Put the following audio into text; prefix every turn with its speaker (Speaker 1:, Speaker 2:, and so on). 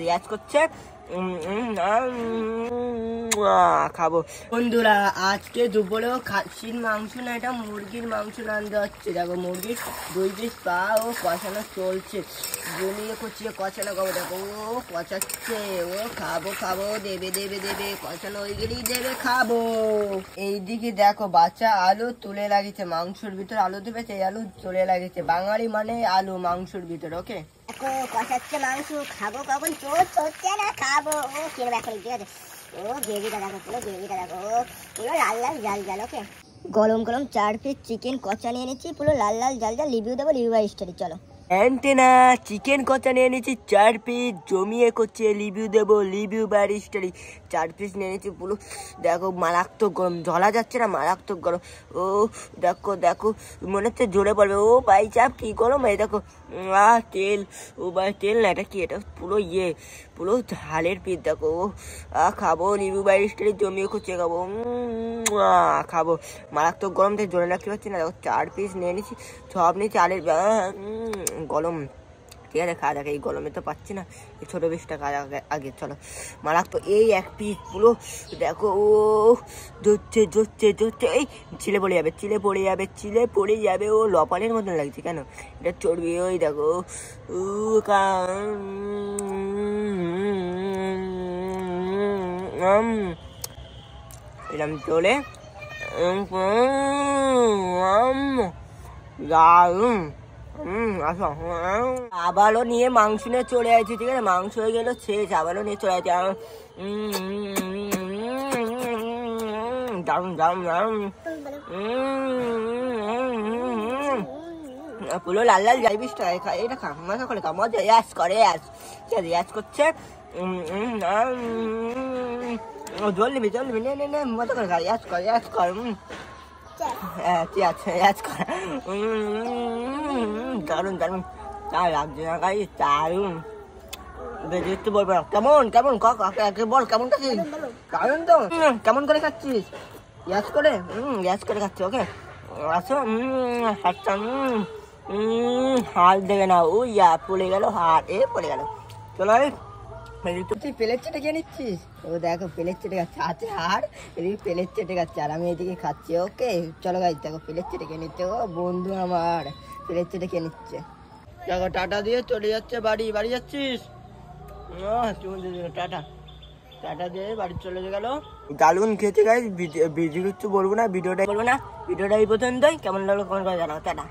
Speaker 1: রিয়াজ করছে খাবো। বন্ধুরা আজকে দুপুরেও খাসির মাংস না, এটা মুরগির মাংস রান্না হচ্ছে। দেখো মুরগির 2 পিস পা ও কষানো চলছে, জমিয়ে কচিয়ে কষানো খাবো। দেখো ও কষাচ্ছে, ও খাবো খাবো, দেবে দেবে দেবে, কষানো হয়ে গেলেই দেবে, খাবো। এইদিকে দেখো বাচ্চা আলু তুলে লাগিয়েছে, মাংসের ভিতর আলু দেবে, সেই আলু তুলে লাগিয়েছে। বাঙালি মানে আলু মাংসের ভিতর। ওকে
Speaker 2: দেখো কষাচ্ছে মাংস, খাবো কখন চোট হচ্ছে না, খাবো। ও কিরম এখন ঠিক আছে। ও গ্রেভিটা দেখো, পুরো গ্রেভিটা দেখো, পুরো লাল লাল জাল জাল। ওকে গরম গরম 4 পিস চিকেন কষা নিয়ে নিচ্ছি, পুরো লাল লাল জাল জাল। রিভিউ দেবো, রিভিউ বাই স্টাডি। চলো
Speaker 1: অ্যান্টেনা চিকেন কষা নিয়ে নিচ্ছি 4 পিস, জমিয়ে করছে রিভিউ দেবো, রিভিউ বাই স্টাডি। 4 পিস নিয়ে নিচ্ছি, পুরো দেখো মারাত্মক গরম, জ্বলা যাচ্ছে না, মারাত্মক গরম। ও দেখো দেখো মনে হচ্ছে জোরে পড়বে। ও ভাই চাপ কি গরম, এই দেখো তেল। ও ভাই তেল না, এটা কি, এটা পুরো পুরো ঝালের পিস। দেখো খাবো, রিভিউ বাই স্টাডি, জমিয়ে করছে খাবো, খাবো। মারাত্মক গরম থেকে জোরে রাখতে পারছি না। দেখো 4 পিস নিয়ে নিচ্ছি, সব নিচ্ছি আলের গরম। ঠিক আছে খাওয়া যাক, এই গরমে তো পাচ্ছি না, এই ছোটো পিসটা খাওয়া আগে। চলো মারাত্মক এই 1 পিস পুরো দেখো, ও জোচ্ছে জোচ্ছে জোচ্ছে, এই চিলে পড়ে যাবে, চিলে পড়ে যাবে, চিলে পড়ে যাবে। ও লপানের মতন লাগছে কেন, এটা চর্বি। ওই দেখো এরম চলে আবারও নিয়ে মাংস নিয়ে চলে আসছি। ঠিক আছে মাংস হয়ে গেল শেষ, আবারও নিয়ে চলে আসছি। দারুন দারুন দারুন, পুরো লাল লাল যাই বিশটা। এটা খা মজা করে খা, মজা ইয়াস করে ইয়াস করছে। জল নিবি জল নিবি, নে মজা করে খা, ইয়াস কর দারুন দারুন, তার লাগছে না গাই, দারুন। দেখতে বলবো না কেমন কেমন, বল কেমন খাচ্ছিস, দারুন তো। কেমন করে খাচ্ছিস, ইয়াস করে খাচ্ছি। ওকে আসো, হাতটা হাত দেবে না, ও পড়ে গেল, হাত পড়ে গেল। চলো তুই প্লেট চেটে খেয়ে নিচ্ছিস। ও দেখো প্লেট চেটে খাচ্ছে, হাতে হাড়, এদিকে প্লেট চেটে খাচ্ছে, আর আমি এদিকে খাচ্ছি। ওকে চলো গাইজ, দেখো প্লেট চেটে খেয়ে নিচ্ছে। ও বন্ধু আমার প্লেট চেটে খেয়ে নিচ্ছে। দেখো টাটা দিয়ে চলে যাচ্ছে বাড়ি। বাড়ি যাচ্ছিস? টাটা টাটা দিয়ে বাড়ি চলে গেল। দারুন খেতে গাইজ, ভিডিও কিছু বলবো না, ভিডিওটা এই পর্যন্তই। কেমন লাগলো কমেন্ট করে জানাও। টাটা।